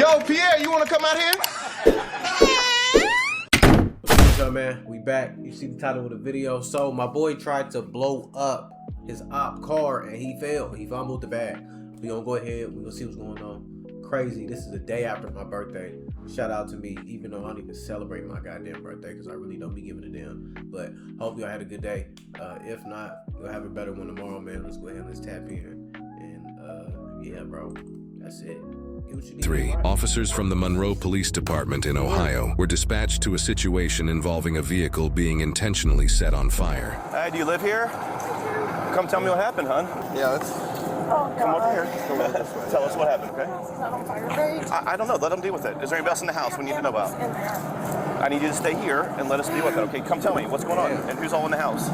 Yo, Pierre, you wanna come out here? What's up, man? We back. You see the title of the video. So my boy tried to blow up his op car and he failed. He fumbled the bag. We gonna go ahead. We gonna see what's going on. Crazy. This is the day after my birthday. Shout out to me, even though I don't even celebrate my goddamn birthday because I really don't be giving a damn. But hope y'all had a good day. If not, you'll have a better one tomorrow, man. Let's go ahead and let's tap in. And yeah, bro. That's it. 3. Officers from the Monroe Police Department in Ohio were dispatched to a situation involving a vehicle being intentionally set on fire. Hey, do you live here? Come tell me what happened, hon. Yeah, let's Come over here. Tell us what happened, okay? It's not on fire, right? I don't know. Let them deal with it. Is there anybody else in the house we need to know about? In there. I need you to stay here and let us deal with it, okay? Come tell me what's going on and who's all in the house.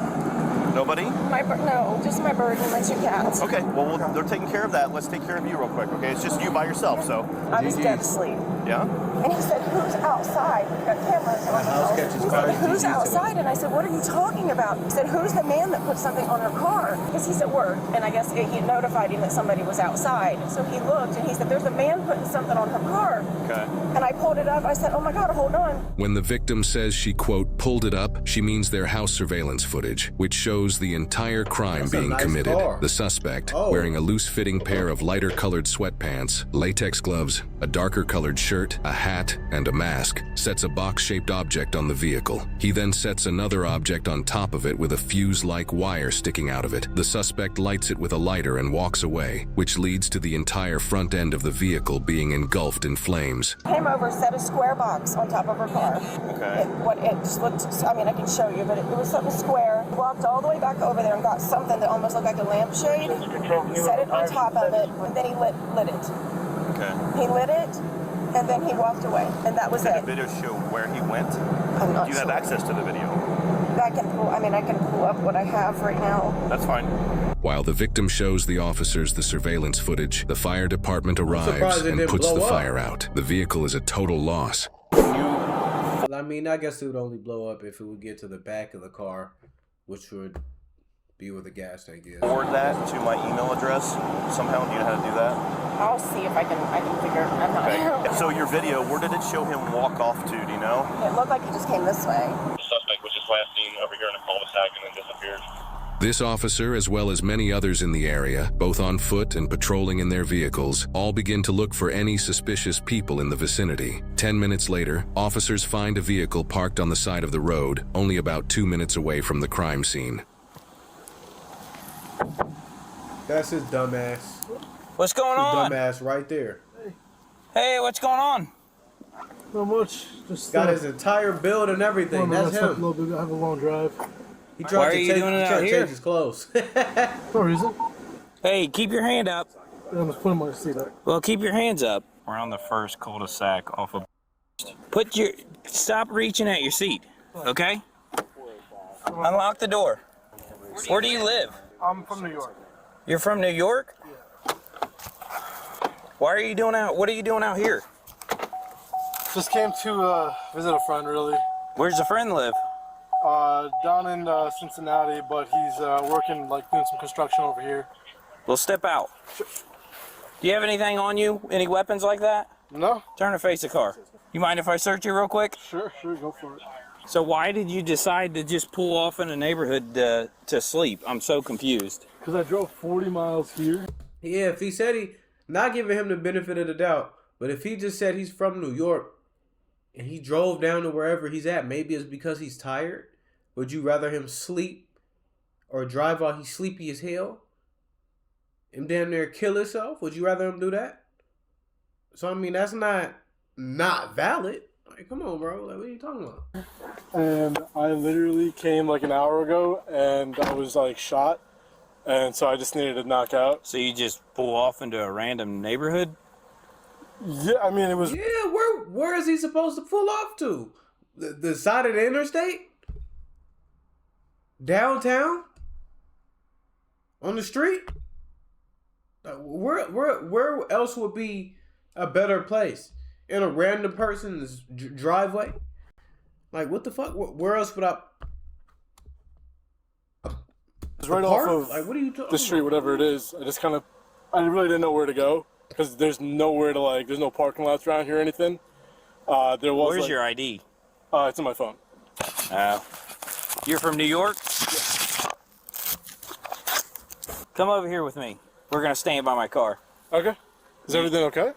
Nobody? No, just my bird and my 2 cats. Okay, well, they're taking care of that. Let's take care of you real quick, okay? It's just you by yourself, so. I was dead asleep. Yeah? And he said, who's outside? We've got cameras on the house. He said, who's outside? And I said, what are you talking about? He said, who's the man that put something on her car? Because he's at work, and I guess he notified him that somebody was outside. So he looked, and he said, there's a man putting something on her car. Okay. And I pulled it up. I said, oh my God, hold on. When the victim says she, quote, pulled it up, she means their house surveillance footage, which shows the entire crime being committed. Car. The suspect, wearing a loose-fitting pair of lighter-colored sweatpants, latex gloves, a darker-colored shirt, a hat, and a mask, sets a box-shaped object on the vehicle. He then sets another object on top of it with a fuse-like wire sticking out of it. The suspect lights it with a lighter and walks away, which leads to the entire front end of the vehicle being engulfed in flames. Came over, set a square box on top of her car. Okay. It just looked, I mean, I can show you, but it was something square. Walked all the way back over there and got something that almost looked like a lampshade, set it on top of it, and then he lit it. Okay. He lit it, and then he walked away, and that was Did it. the video show where he went? I'm not Do you sure. have access to the video? I can pull up what I have right now. That's fine. While the victim shows the officers the surveillance footage, the fire department arrives and puts the fire out. The vehicle is a total loss. I mean, I guess it would only blow up if it would get to the back of the car, which would be where the gas tank is. Forward that to my email address somehow. Do you know how to do that? I'll see if I can figure. I'm not. Okay. So your video, where did it show him walk off to? Do you know? It looked like he just came this way. The suspect was just last seen over here in a cul-de-sac and then disappeared. This officer, as well as many others in the area, both on foot and patrolling in their vehicles, all begin to look for any suspicious people in the vicinity. 10 minutes later, officers find a vehicle parked on the side of the road, only about 2 minutes away from the crime scene. That's his dumbass. What's going on? Dumbass right there. Hey, what's going on? Not much. Just Got his entire build and everything. That's a him. little bit. I have a long drive. He Why tried are to you take, doing it he out tried to here? change his clothes. No reason. Hey, keep your hand up. I'm just putting my seat up. Well, keep your hands up. We're on the first cul-de-sac off of... Stop reaching at your seat, okay? Unlock the door. Where do you live? I'm from New York. You're from New York? Yeah. What are you doing out here? Just came to visit a friend, really. Where's the friend live? Down in Cincinnati, but he's working, like, doing some construction over here. Well, step out. Sure. Do you have anything on you? Any weapons like that? No? Turn and face the car. You mind if I search you real quick? Sure, go for it. So why did you decide to just pull off in a neighborhood to sleep? I'm so confused. Because I drove 40 miles here. Yeah, if he said not giving him the benefit of the doubt, but if he just said he's from New York and he drove down to wherever he's at, maybe it's because he's tired. Would you rather him sleep or drive while he's sleepy as hell and damn near kill himself? Would you rather him do that? So, I mean, that's not valid. Like, come on, bro. Like, what are you talking about? And I literally came like an hour ago and I was like shot. And so I just needed to knock out. So you just pull off into a random neighborhood? Yeah, I mean, it was... Yeah, where is he supposed to pull off to? The side of the interstate? Downtown? On the street? Where else would be a better place? In a random person's driveway? Like, what the fuck? Where else would I... It's right off of like, what are you the street, whatever it is. I really didn't know where to go. because there's nowhere to like. There's no parking lots around here or anything. There was. Where's like, your ID? It's on my phone. You're from New York? Come over here with me. We're gonna stand by my car. Okay. Is everything okay?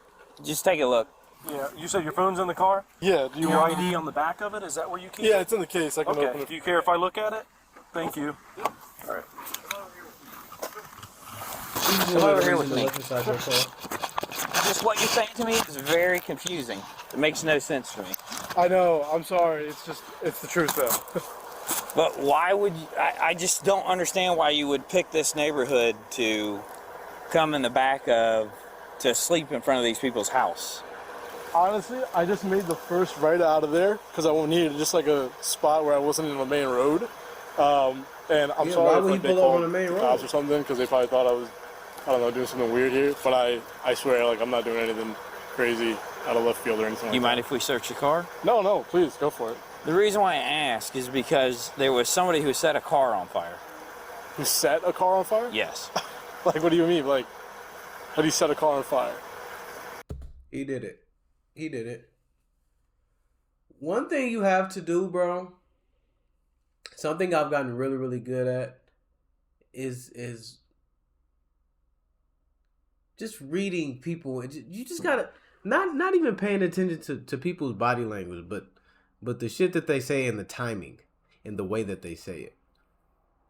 Just take a look. Yeah, you said your phone's in the car? Yeah. Do you Your want? ID on the back of it? Is that where you keep it? Yeah, it's in the case. I can open Okay. it. Do you care if I look at it? Thank you. All right. Come over here with me. Look inside your car. Just what you're saying to me is very confusing. It makes no sense to me. I know. I'm sorry. It's the truth though. But why would you, I just don't understand why you would pick this neighborhood to come in the back of, to sleep in front of these people's house. Honestly, I just made the first right out of there because I needed just like a spot where I wasn't in the main road. And I'm Yeah, sorry why if would like, you they pull over called on the main the road? cops or something because they probably thought I was, I don't know, doing something weird here. But I swear, like I'm not doing anything crazy out of left field or anything. You like mind if we search your car? that. No, please go for it. The reason why I ask is because there was somebody who set a car on fire. You set a car on fire? Yes. Like what do you mean? Like how do you set a car on fire? He did it. He did it. One thing you have to do, bro, something I've gotten really, really good at is just reading people. You just gotta not even paying attention to people's body language, but the shit that they say and the timing and the way that they say it.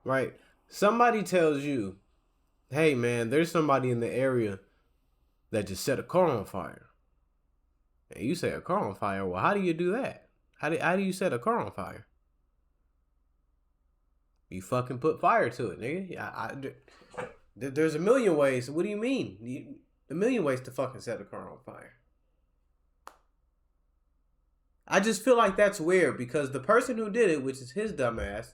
Right? Somebody tells you, hey man, there's somebody in the area that just set a car on fire. And you say a car on fire. Well, how do you do that? How do you set a car on fire? You fucking put fire to it, nigga. There's a million ways. What do you mean? A million ways to fucking set a car on fire. I just feel like that's weird because the person who did it, which is his dumbass,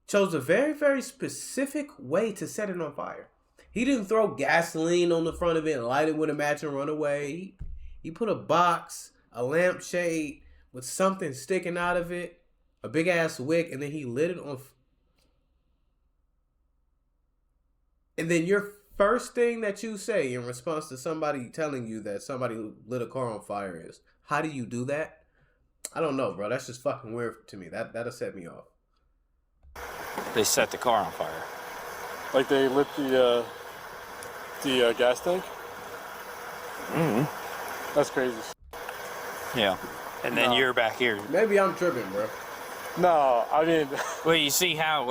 chose a very, very specific way to set it on fire. He didn't throw gasoline on the front of it and light it with a match and run away. He put a box, a lampshade with something sticking out of it, a big ass wick, and then he lit it on. And then your first thing that you say in response to somebody telling you that somebody lit a car on fire is, how do you do that? I don't know, bro. That's just fucking weird to me. That'll set me off. They set the car on fire. Like they lit the gas tank? Mm-hmm. That's crazy. Yeah. And then No. you're back here. Maybe I'm tripping, bro. No, I mean, Well, you see how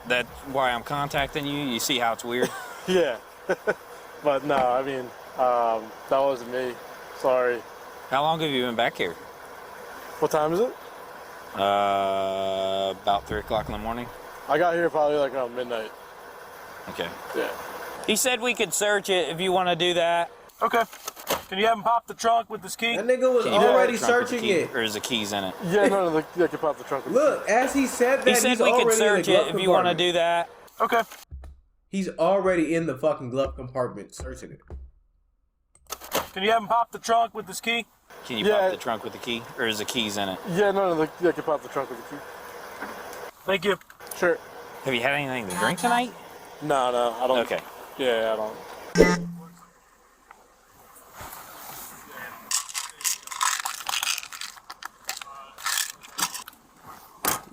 that's why I'm contacting you? You see how it's weird? yeah. But no, I mean, that wasn't me. Sorry. How long have you been back here? What time is it? About 3 o'clock in the morning. I got here probably like around midnight. Okay. Yeah. He said we could search it if you want to do that. Okay. Can you have him pop the trunk with this key? That nigga was Can you pop already the trunk with the searching key, it. or is the keys in it? Yeah, no, I can pop the trunk. With Look, as he said that, He said he's we could already search in the it glove if you want to compartment. do that. Okay. He's already in the fucking glove compartment searching it. Can you have him pop the trunk with this key? Can you Yeah. pop the trunk with the key, or is the keys in it? Yeah, no, I can pop the trunk with the key. Thank you. Sure. Have you had anything to drink tonight? No, I don't. Okay. Yeah, I don't.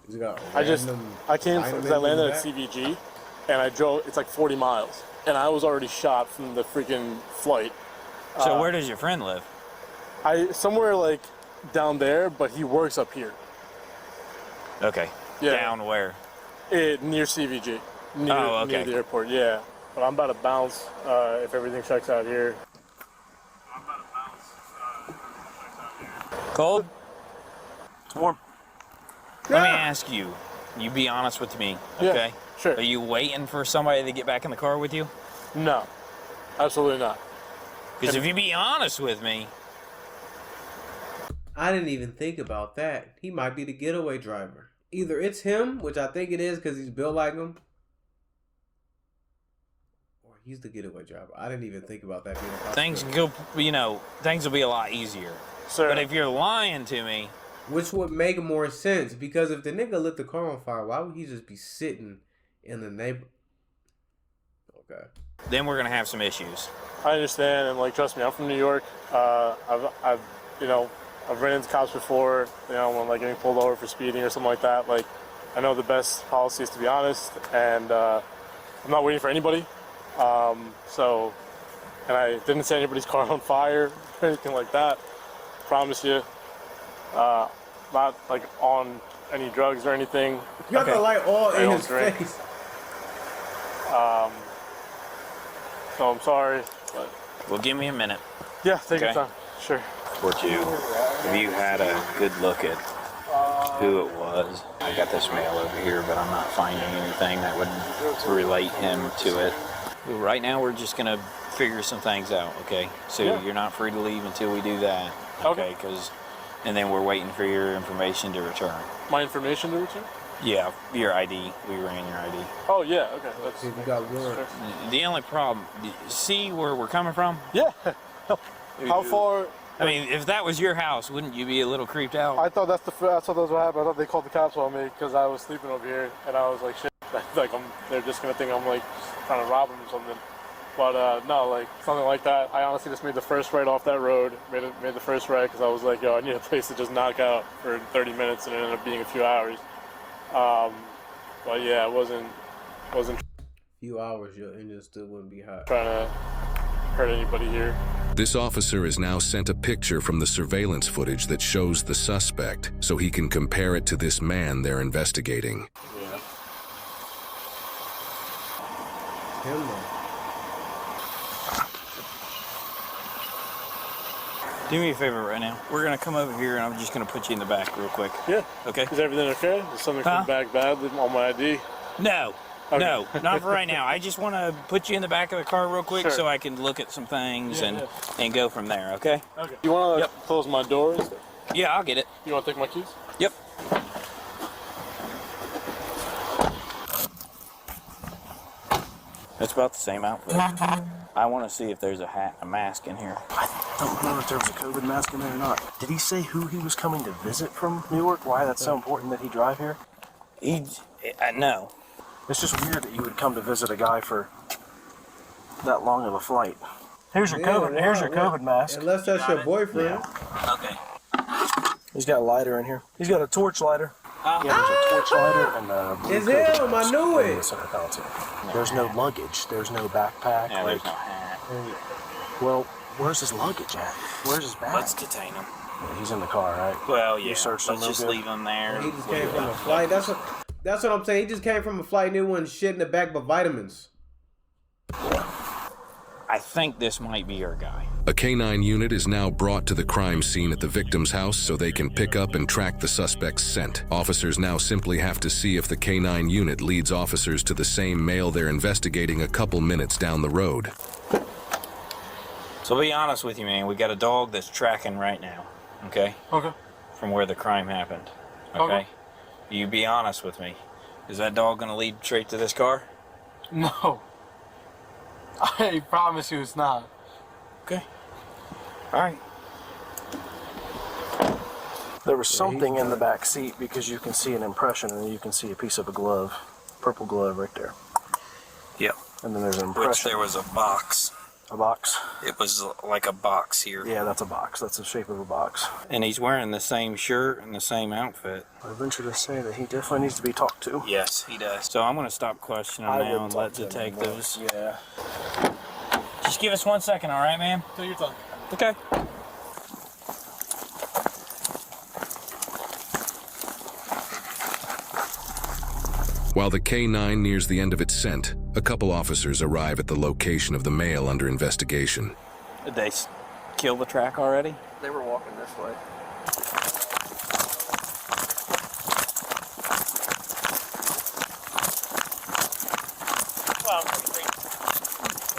He's got I came vitamins because I in landed the at back. CVG, and I drove. It's like 40 miles, and I was already shot from the freaking flight. So where does your friend live? Somewhere like down there, but he works up here. Okay. Yeah. Down where? Near CVG. Oh, Near okay. the airport, yeah. But I'm about to bounce if everything checks out here. Cold? It's warm. Let me ask you. You be honest with me, Yeah, okay? sure. Are you waiting for somebody to get back in the car with you? No, absolutely not. Because if you be honest with me, I didn't even think about that. He might be the getaway driver. Either it's him, which I think it is because he's built like him, or he's the getaway driver. I didn't even think about that being a things possibility. go, things will be a lot easier. Sir, But if you're lying to me, Which would make more sense because if the nigga lit the car on fire, why would he just be sitting in the neighbor? Okay. then we're gonna have some issues. I understand, and like, trust me, I'm from New York. I've ran into cops before, when like getting pulled over for speeding or something like that. Like, I know the best policy is to be honest, and I'm not waiting for anybody. And I didn't set anybody's car on fire or anything like that. Promise you. Not like on any drugs or anything. You got the light all in his face. So I'm sorry, but Well, give me a minute. yeah, take your time. Sure. Or two. Have you had a good look at who it was? I got this mail over here, but I'm not finding anything that would relate him to it. Right now, we're just gonna figure some things out, okay? So you're not free to leave until we do that, okay? And then we're waiting for your information to return. My information to return? Yeah, your ID. We ran your ID. Oh yeah, okay. That's, See if you got warrants. The only problem, see where we're coming from? yeah. How far? I mean, if that was your house, wouldn't you be a little creeped out? I thought that's what happened. I thought they called the cops on me because I was sleeping over here, and I was like, shit. Like they're just gonna think I'm like trying to rob them or something. But no, like something like that. I honestly just made the first right off that road. Made the first right because I was like, yo, I need a place to just knock out for 30 minutes, and it ended up being a few hours. But yeah, it wasn't Few hours, your engine still wouldn't be hot. trying to hurt anybody here. This officer has now sent a picture from the surveillance footage that shows the suspect so he can compare it to this man they're investigating. Yeah. Him though. Do me a favor right now. We're gonna come over here, and I'm just gonna put you in the back real quick. Yeah. Okay? Is everything okay? Is something come back bad on my ID? No. Okay. No, not for right now. I just want to put you in the back of the car real quick so I can look at some things and go from there, okay? Okay. You want to close my doors? Yeah, I'll get it. You want to take my keys? Yep. That's about the same outfit. I want to see if there's a mask in here. I don't know if there was a COVID mask in there or not. Did he say who he was coming to visit from New York? Why that's so important that he drive here? No. It's just weird that you would come to visit a guy for that long of a flight. Here's your COVID. Here's your COVID mask. Unless that's your boyfriend. Yeah. Okay. He's got a lighter in here. He's got a torch lighter. Yeah, there's a torch lighter and a blue It's COVID him. I knew in the it. center console. There's no luggage. There's no backpack. Yeah, there's no hat. Well, where's his luggage at? Where's his bag? Let's detain him. Yeah, he's in the car, right? Well, yeah. You searched him Let's just real good? leave him there. He just came from a flight. That's what I'm saying. He just came from a flight and there wasn't shit in the back but vitamins. I think this might be our guy. A K-9 unit is now brought to the crime scene at the victim's house so they can pick up and track the suspect's scent. Officers now simply have to see if the K-9 unit leads officers to the same male they're investigating a couple minutes down the road. So I'll be honest with you, man. We got a dog that's tracking right now, okay? Okay. From where the crime happened, okay? You be honest with me. Is that dog gonna lead straight to this car? No. I promise you it's not. Okay. All right. There was something in the back seat because you can see an impression and you can see a piece of a glove, purple glove right there. Yep. And then there's an Which impression. there was a box. A box? It was like a box here. Yeah, that's a box. That's the shape of a box. And he's wearing the same shirt and the same outfit. I venture to say that he definitely needs to be talked to. Yes, he does. So I'm gonna stop questioning him now and let detectives. Yeah. Just give us 1 second, all right, man? Take your time. Okay. While the K-9 nears the end of its scent, a couple officers arrive at the location of the male under investigation. Did they kill the track already? They were walking this way.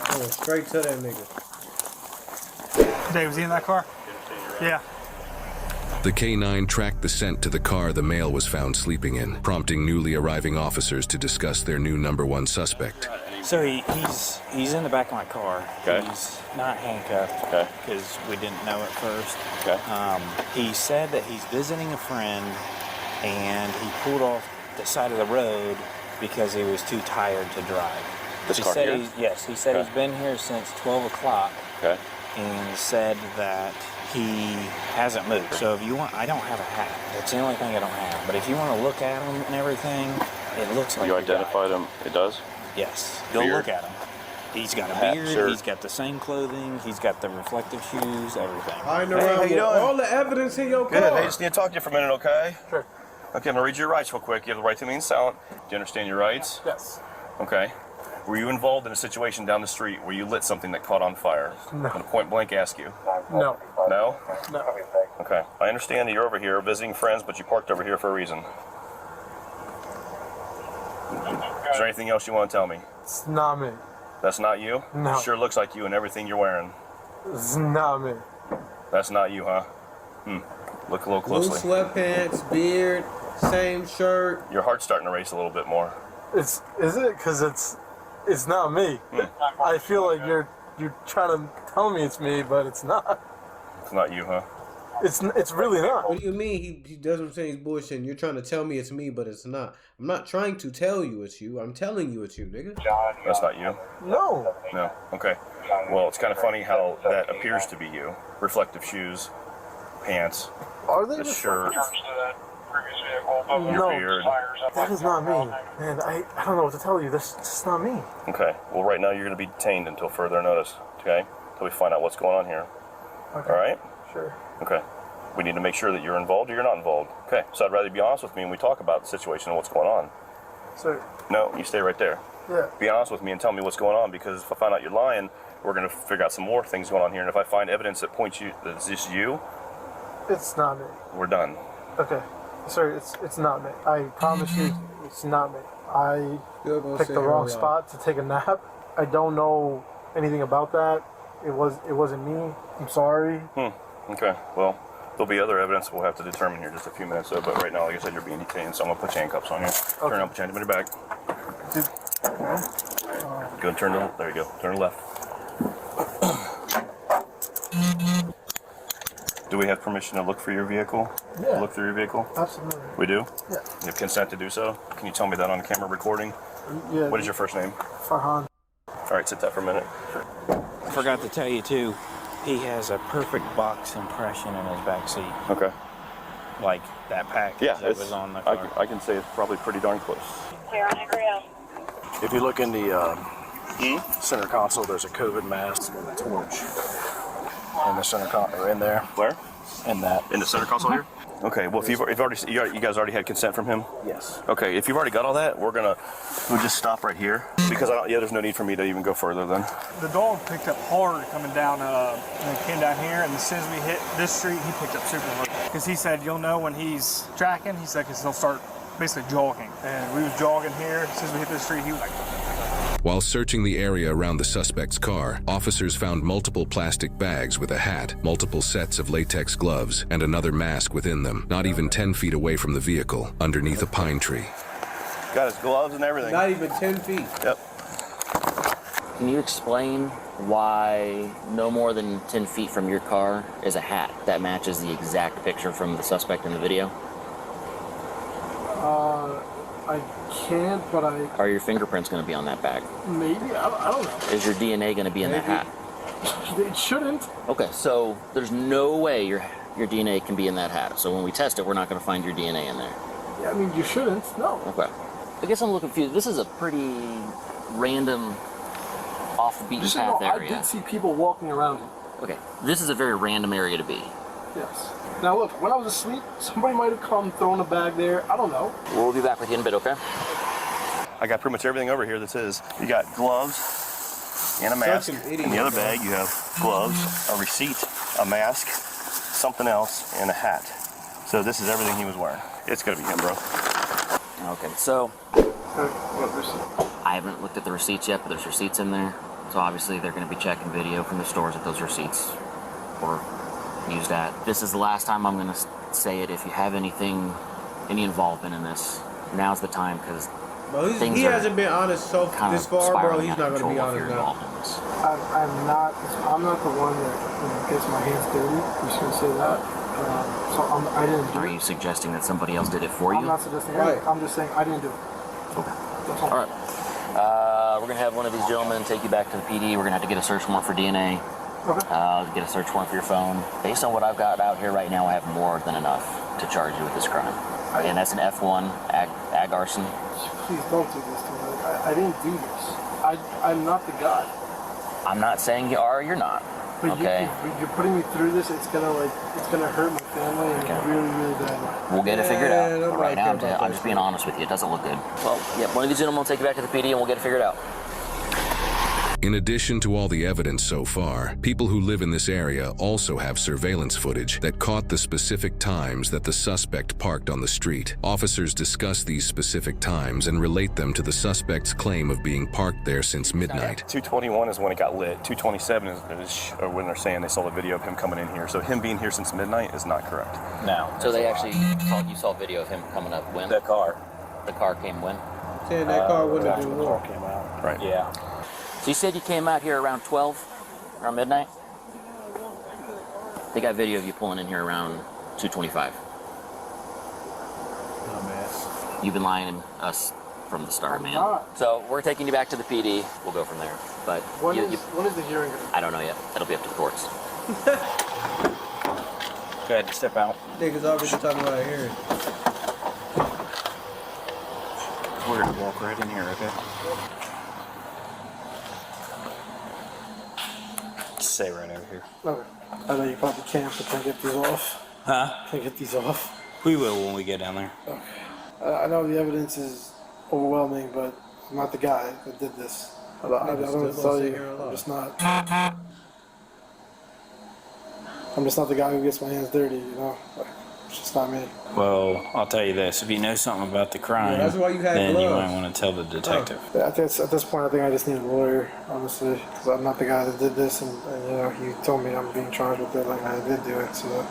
I went straight to that nigga. Dave, was he in that car? Yeah. The K-9 tracked the scent to the car the male was found sleeping in, prompting newly arriving officers to discuss their new #1 suspect. So he's in the back of my car. Okay. He's not handcuffed. Okay. Because we didn't know at first. Okay. He said that he's visiting a friend, and he pulled off the side of the road because he was too tired to drive. This He car said here? yes, he said he's been here since 12 o'clock. Okay. And said that he hasn't moved. So if you want, I don't have a hat. That's the only thing I don't have. But if you want to look at him and everything, it looks like You the guy. identified him? It does? Yes. Go Beard? look at him. He's got a Hat, beard. shirt. He's got the same clothing. He's got the reflective shoes. Everything. Hiding Hey, how around you with doing? all the evidence in your car. Good. I just need to talk to you for a minute, okay? Sure. Okay, I'm gonna read your rights real quick. You have the right to remain silent. Do you understand your rights? Yes. Okay. Were you involved in a situation down the street where you lit something that caught on fire? No. I'm gonna point blank ask you. No. No? No. Okay. I understand that you're over here visiting friends, but you parked over here for a reason. Is there anything else you want to tell me? It's not me. That's not you? No. Sure looks like you and everything you're wearing. It's not me. That's not you, huh? Look a little Blue closely. sweatpants, beard, same shirt. Your heart's starting to race a little bit more. Is it? Because it's not me. I feel like you're trying to tell me it's me, but it's not. It's not you, huh? It's really not. What do you mean? He does what I'm saying. He's bullshitting. You're trying to tell me it's me, but it's not. I'm not trying to tell you it's you. I'm telling you it's you, nigga. That's not you? No. No. Okay. Well, it's kind of funny how that appears to be you. Reflective shoes, pants, Are they? the shirt, your No. beard. That is not me. Man, I don't know what to tell you. That's just not me. Okay. Well, right now you're going to be detained until further notice. Okay? Until we find out what's going on here. Okay. All right? Sure. Okay. We need to make sure that you're involved or you're not involved. Okay. So I'd rather you be honest with me and we talk about the situation and what's going on. So, No, you stay right there. yeah. Be honest with me and tell me what's going on, because if I find out you're lying, we're going to figure out some more things going on here. And if I find evidence that points you that it's just you, It's not me. we're done. Okay. Sir, it's not me. I promise you, it's not me. I picked the wrong spot to take a nap. I don't know anything about that. It wasn't me. I'm sorry. Okay. Well, there'll be other evidence we'll have to determine here in just a few minutes. But right now, like I said, you're being detained, so I'm going to put handcuffs on you. Turn around, put your hand in your back. Go and turn to there you go. Turn to left. Do we have permission to look for your vehicle? Yeah. Look through your vehicle? Absolutely. We do? Yeah. You have consent to do so? Can you tell me that on camera recording? Yeah. What is your first name? Farhan? All right, sit that for a minute. I forgot to tell you too. He has a perfect box impression in his back seat, Okay. like that package Yeah, that was on the car. I can say it's probably pretty darn close. Clear on Agrio. If you look in the center console, there's a COVID mask and a torch in the center console, in there, Where? in that. In the center console here? Okay. Well, if you guys already had consent from him. Yes. Okay. If you've already got all that, we'll just stop right here because there's no need for me to even go further then. The dog picked up hard coming down, and came down here, and as soon as we hit this street, he picked up super hard. Because he said, you'll know when he's tracking, he said, because he'll start basically jogging. And we was jogging here, as soon as we hit this street, he was like... While searching the area around the suspect's car, officers found multiple plastic bags with a hat, multiple sets of latex gloves, and another mask within them, not even 10 feet away from the vehicle, underneath a pine tree. Got his gloves and everything. Not even 10 feet. Yep. Can you explain why no more than 10 feet from your car is a hat that matches the exact picture from the suspect in the video? I can't, but Are your fingerprints going to be on that bag? maybe, I don't know. Is your DNA going to be in that hat? It shouldn't. Okay, so there's no way your DNA can be in that hat. So when we test it, we're not going to find your DNA in there. Yeah, I mean, you shouldn't, no. Okay. I guess I'm a little confused. This is a pretty random, off the beaten Just so you know, path I area. did see people walking around it. Okay, this is a very random area to be. Yes. Now look, when I was asleep, somebody might have come thrown a bag there. I don't know. We'll be back with you in a bit, okay? I got pretty much everything over here that's his. You got gloves and a mask. In the other bag, you have gloves, a receipt, a mask, something else, and a hat. So this is everything he was wearing. It's gonna be him, bro. Okay, so I haven't looked at the receipts yet, but there's receipts in there. So obviously they're going to be checking video from the stores that those receipts were used at. This is the last time I'm going to say it. If you have any involvement in this, now's the time, because he hasn't been honest this far, bro. He's not going to be honest now. I'm not the one that gets my hands dirty. I'm just going to say that. I didn't do it. Are you suggesting that somebody else did it for you? I'm not suggesting it. I'm just saying I didn't do it. Okay. That's all. All right. We're gonna have one of these gentlemen take you back to the PD. We're gonna have to get a search warrant for DNA. Okay. Get a search warrant for your phone. Based on what I've got out here right now, I have more than enough to charge you with this crime. And that's an F1 ag arson. Please don't do this to me. I didn't do this. I'm not the guy. I'm not saying you are or you're not. But okay. You're putting me through this. It's gonna hurt my family in a really, really bad way. We'll get it figured out. But right now, I'm just being honest with you. It doesn't look good. Well, yeah, one of these gentlemen will take you back to the PD and we'll get it figured out. In addition to all the evidence so far, people who live in this area also have surveillance footage that caught the specific times that the suspect parked on the street. Officers discuss these specific times and relate them to the suspect's claim of being parked there since midnight. 2:21 is when it got lit. 2:27 is when they're saying they saw the video of him coming in here. So him being here since midnight is not correct. No. So they actually saw video of him coming up when? That car. The car came when? Saying that car wouldn't have After been the car warm. came out. Right. Yeah. So you said you came out here around 12, around midnight? They got video of you pulling in here around 2:25. Dumbass. You've been lying to us from the start, man. not. So we're taking you back to the PD. We'll go from there. But When is the hearing gonna be? I don't know yet. That'll be up to the courts. Go ahead, step out. Niggas already talking about hearing. We're gonna walk right in here, okay? Stay right over here. Okay. I know you probably can't, but can I get these off? Huh? Can I get these off? We will when we get down there. Okay. I know the evidence is overwhelming, but I'm not the guy that did this. I don't know what to tell you. I'm just not. I'm just not the guy who gets my hands dirty, you know? Like, it's just not me. Well, I'll tell you this. If you know something about the crime, Yeah, that's why you had then you gloves. might want to tell the detective. At this point, I think I just need a lawyer, honestly, because I'm not the guy that did this, and you know, you told me I'm being charged with it, like I did do it, so.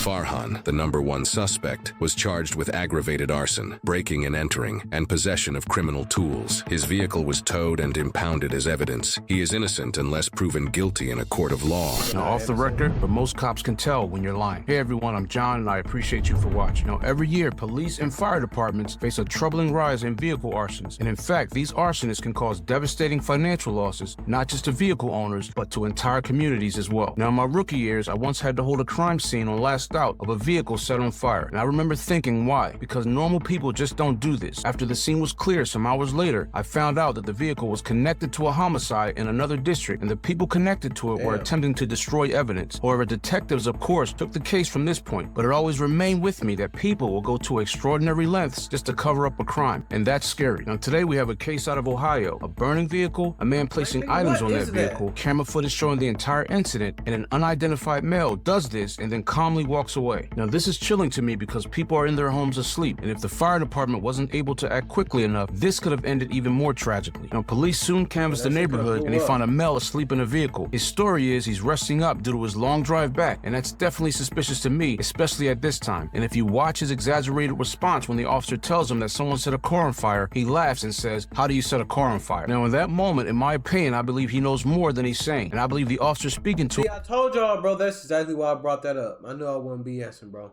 Farhan, the #1 suspect, was charged with aggravated arson, breaking and entering, and possession of criminal tools. His vehicle was towed and impounded as evidence. He is innocent unless proven guilty in a court of law. Now, off the record, but most cops can tell when you're lying. Hey everyone, I'm John and I appreciate you for watching. Now, every year, police and fire departments face a troubling rise in vehicle arsons. And in fact, these arsonists can cause devastating financial losses, not just to vehicle owners, but to entire communities as well. Now, in my rookie years, I once had to hold a crime scene on last out of a vehicle set on fire. And I remember thinking, why? Because normal people just don't do this. After the scene was clear some hours later, I found out that the vehicle was connected to a homicide in another district, and the people connected to it were attempting to destroy evidence. However, detectives, of course, took the case from this point, but it always remained with me that people will go to extraordinary lengths just to cover up a crime, and that's scary. Now, today we have a case out of Ohio, a burning vehicle, a man placing items on that vehicle, camera footage showing the entire incident, and an unidentified male does this and then calmly walks away. Now, this is chilling to me because people are in their homes asleep, and if the fire department wasn't able to act quickly enough, this could have ended even more tragically. Now, police soon canvassed the neighborhood and they found a male asleep in a vehicle. His story is he's resting up due to his long drive back, and that's definitely suspicious to me, especially at this time. And if you watch his exaggerated response when the officer tells him that someone set a car on fire, he laughs and says, "How do you set a car on fire?" Now, in that moment, in my opinion, I believe he knows more than he's saying, and I believe the officer speaking to him. I told y'all, bro, that's exactly why I brought that up. I knew I wasn't BSing, bro.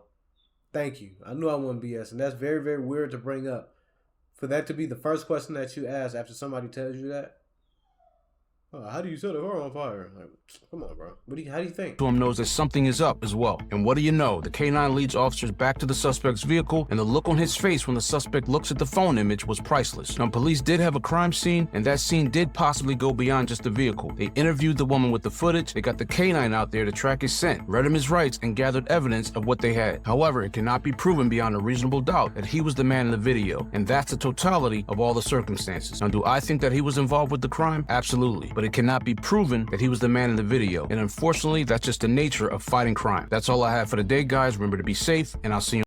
Thank you. I knew I wasn't BSing. That's very, very weird to bring up. For that to be the first question that you ask after somebody tells you that. Oh, how do you set a car on fire? Like, come on, bro. How do you think? To him knows that something is up as well. And what do you know? The K9 leads officers back to the suspect's vehicle, and the look on his face when the suspect looks at the phone image was priceless. Now, police did have a crime scene, and that scene did possibly go beyond just the vehicle. They interviewed the woman with the footage, they got the K9 out there to track his scent, read him his rights, and gathered evidence of what they had. However, it cannot be proven beyond a reasonable doubt that he was the man in the video, and that's the totality of all the circumstances. Now, do I think that he was involved with the crime? Absolutely. But it cannot be proven that he was the man in the video, and unfortunately, that's just the nature of fighting crime. That's all I have for today, guys. Remember to be safe, and I'll see you